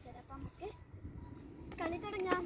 തരാം. അപ്പം നമുക്ക് കളി തുടങ്ങാം.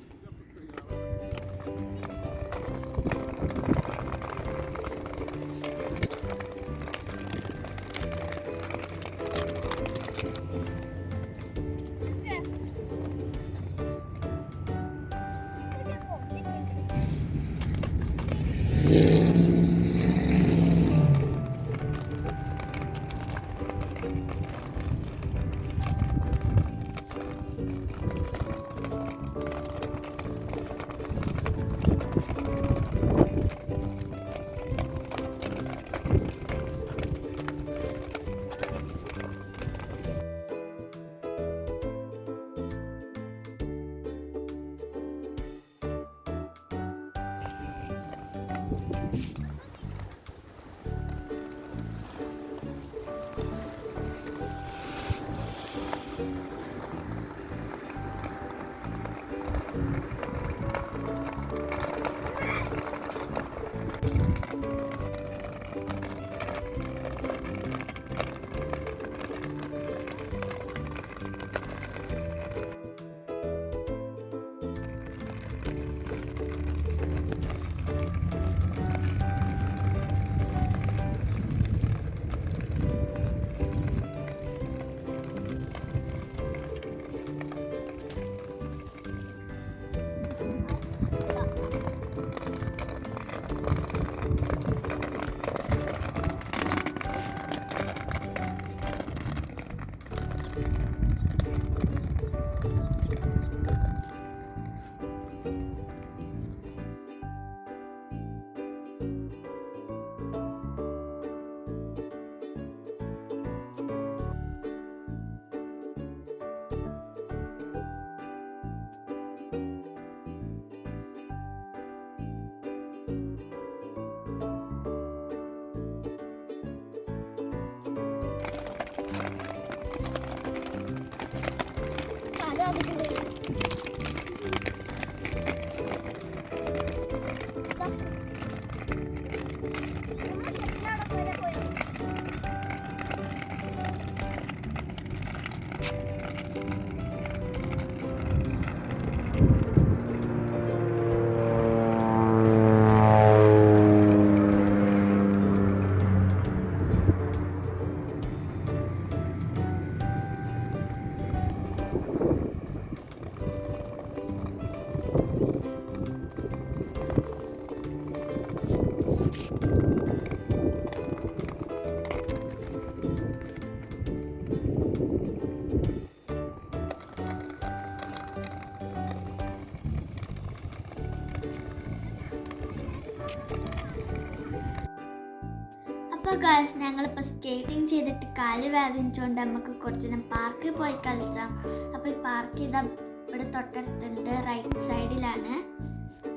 അപ്പോൾ ഗേൾസ്, ഞങ്ങളിപ്പോൾ സ്കേറ്റിംഗ് ചെയ്തിട്ട് കാല് വേദനിച്ചുകൊണ്ട് നമുക്ക് കുറച്ച് നേരം പാർക്കിൽ പോയി കളിച്ചാം. അപ്പോൾ ഈ പാർക്ക് ഇതാ ഇവിടെ തൊട്ടടുത്തുണ്ട്, റൈറ്റ് സൈഡിലാണ്.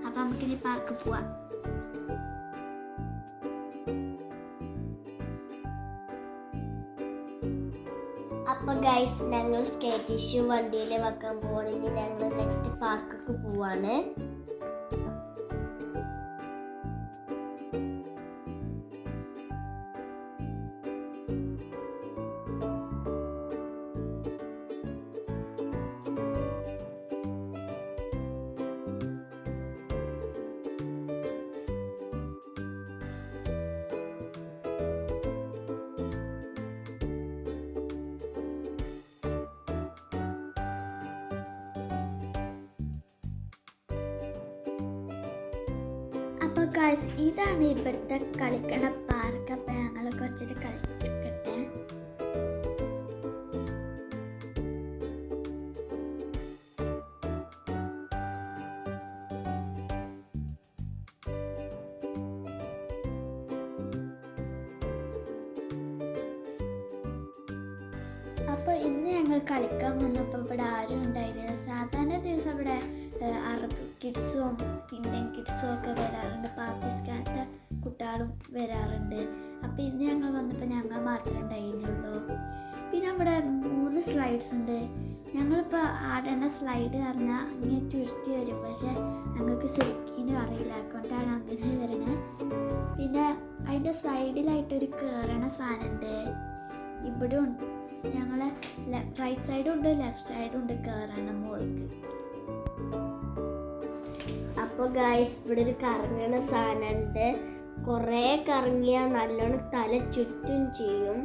അപ്പോൾ നമുക്കിനി പാർക്കിൽ പോവാം. അപ്പോൾ ഗൈസ്, ഞങ്ങൾ സ്കേറ്റ് ഷൂ വണ്ടിയിൽ വെക്കാൻ പോകണമെങ്കിൽ ഞങ്ങൾ നെക്സ്റ്റ് പാർക്കൊക്കെ പോവാണ്. അപ്പോൾ ഗൈസ്, ഇതാണ് ഇവിടുത്തെ കളിക്കണ പാർക്ക്. അപ്പോൾ ഞങ്ങൾ കുറച്ചിട്ട് കളിച്ചിട്ടെ. അപ്പോൾ ഇന്ന് ഞങ്ങൾ കളിക്കാൻ വന്നപ്പോൾ ഇവിടെ ആരും ഉണ്ടായിരുന്നില്ല. സാധാരണ ദിവസം ഇവിടെ അറബ് കിഡ്സും ഇന്ത്യൻ കിഡ്സും ഒക്കെ വരാറുണ്ട്, പാകിസ്ഥാനത്തെ കുട്ടികളും വരാറുണ്ട്. അപ്പോൾ ഇന്ന് ഞങ്ങൾ വന്നപ്പോൾ ഞങ്ങൾ മാത്രമേ ഉണ്ടായിരുന്നുള്ളൂ. പിന്നെ ഇവിടെ 3 സ്ലൈഡ്സ് ഉണ്ട്. ഞങ്ങളിപ്പോൾ ആടേണ്ട സ്ലൈഡ് പറഞ്ഞാൽ ഇങ്ങനെ ചുരുട്ടി വരും, പക്ഷേ ഞങ്ങൾക്ക് ശരിക്കും അറിയില്ല, അതുകൊണ്ടാണ് അങ്ങനെ വരുന്നത്. പിന്നെ അതിൻ്റെ സൈഡിലായിട്ടൊരു കയറണ സാധനമുണ്ട്. ഇവിടെ ഞങ്ങൾ റൈറ്റ് സൈഡും ഉണ്ട് ലെഫ്റ്റ് സൈഡും ഉണ്ട് കയറണം മുകളിലേക്ക്. അപ്പോൾ ഗൈസ് ഇവിടെ ഒരു കറങ്ങണ സാധനമുണ്ട്. കുറേ കറങ്ങിയാൽ നല്ലോണം തല ചുറ്റും ചെയ്യും.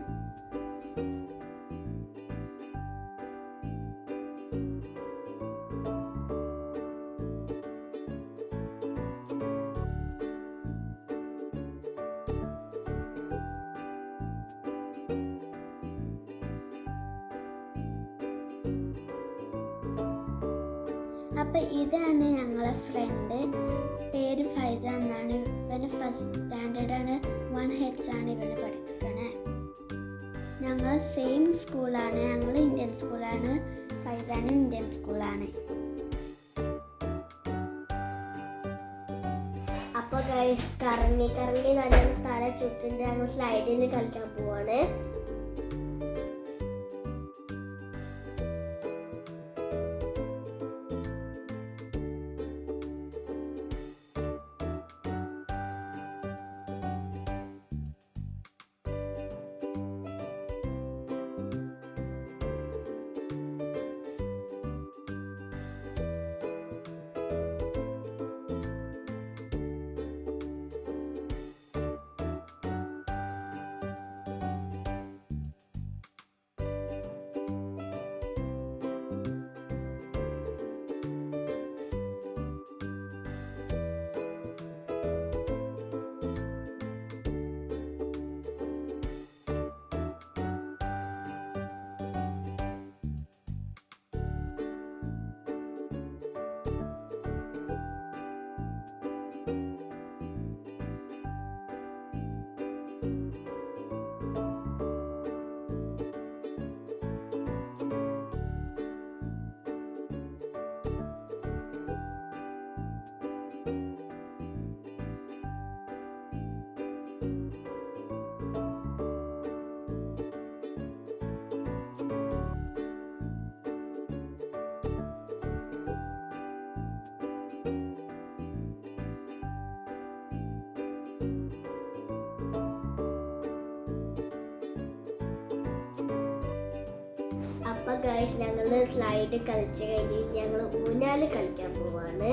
അപ്പം ഇതാണ് ഞങ്ങളെ ഫ്രണ്ട്, പേര് ഫൈസ എന്നാണ്. ഇവന് ഫസ്റ്റ് സ്റ്റാൻഡേർഡാണ്, 1H ആണ് ഇവന് പഠിച്ചിരിക്കണേ. ഞങ്ങൾ സെയിം സ്കൂളാണ്, ഞങ്ങൾ ഇന്ത്യൻ സ്കൂളാണ്, ഫൈസാനും ഇന്ത്യൻ സ്കൂളാണ്. അപ്പോൾ ഗൈസ് കറങ്ങി കറങ്ങി നല്ലോണം തല ചുറ്റുണ്ട്. ഞങ്ങൾ സ്ലൈഡിൽ കളിക്കാൻ പോവാണ്. അപ്പോൾ ഗൈസ് ഞങ്ങൾ സ്ലൈഡ് കളിച്ച് കഴിഞ്ഞ് ഞങ്ങൾ ഊഞ്ഞാൽ കളിക്കാൻ പോവാണ്.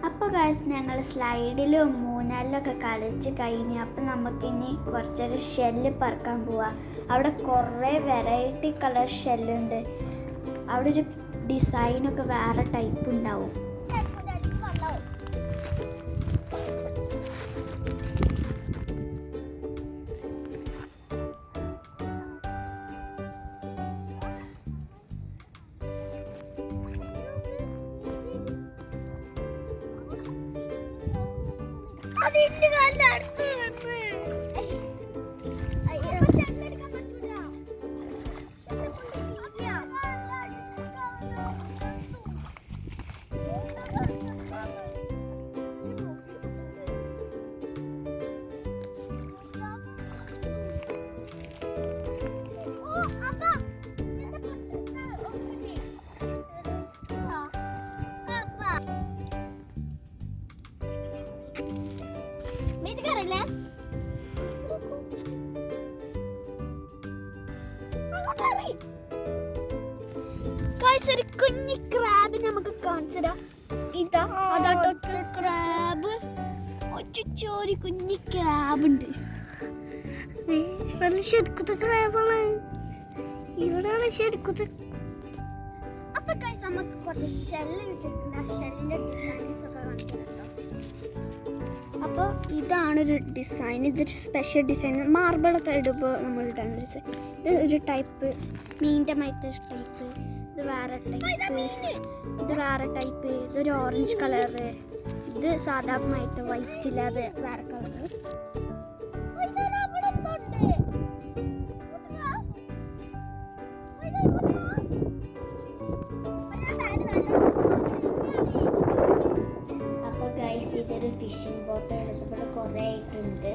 അപ്പോൾ ഗൈസ് ഞങ്ങൾ സ്ലൈഡിലും മൂന്നാലിലൊക്കെ കളിച്ച് കഴിഞ്ഞ് അപ്പോൾ നമുക്കിനി കുറച്ചൊരു ഷെല്ല് പറക്കാൻ പോവാം. അവിടെ കുറേ വെറൈറ്റി കളർ ഷെല്ലുണ്ട്. അവിടെ ഒരു ഡിസൈനൊക്കെ വേറെ ടൈപ്പ് ഉണ്ടാവും. അതിന്റെ കാലിന്റെ അടുത്ത് വന്ന് Meet karilah. ഗൈസ് ഒരു കുഞ്ഞി ക്രാബ് നമുക്ക് കാണിച്ചതാ. ഇതാ അതാട്ടോ ക്രാബ്. ഒരു കുഞ്ഞി ക്രാബ് ഉണ്ട്. ശരിക്കത്തെ ക്രാബാണ്. ഇവിടെയാണ് ശരിക്കത്തെ. അപ്പൊ ഗൈസ് നമുക്ക് കുറച്ച് ഷെല്ല് കിട്ടിയിട്ടുണ്ട്. ആ ഷെല്ലിന്റെ ഡിസൈൻസ് ഒക്കെ കാണിച്ചു കേട്ടോ. അപ്പോൾ ഇതാണൊരു ഡിസൈൻ. ഇതൊരു സ്പെഷ്യൽ ഡിസൈൻ. മാർബിളൊക്കെ ഇടുമ്പോൾ നമ്മൾ ഇടാൻ ഡിസൈൻ. ഇത് ഒരു ടൈപ്പ് മീനിൻ്റെ മൈത്തെ ടൈപ്പ്. ഇത് വേറെ ടൈപ്പ്. ഇത് വേറെ ടൈപ്പ്. ഇതൊരു ഓറഞ്ച് കളറ്. ഇത് സാധാരണമായിട്ട് വൈറ്റ് ഇല്ലാതെ വേറെ കളറ്. അപ്പോൾ ഗൈസ് ഇതൊരു ഫിഷിംഗ് ബോട്ടാണ്. ഇവിടെ കുറേ ആയിട്ടുണ്ട്.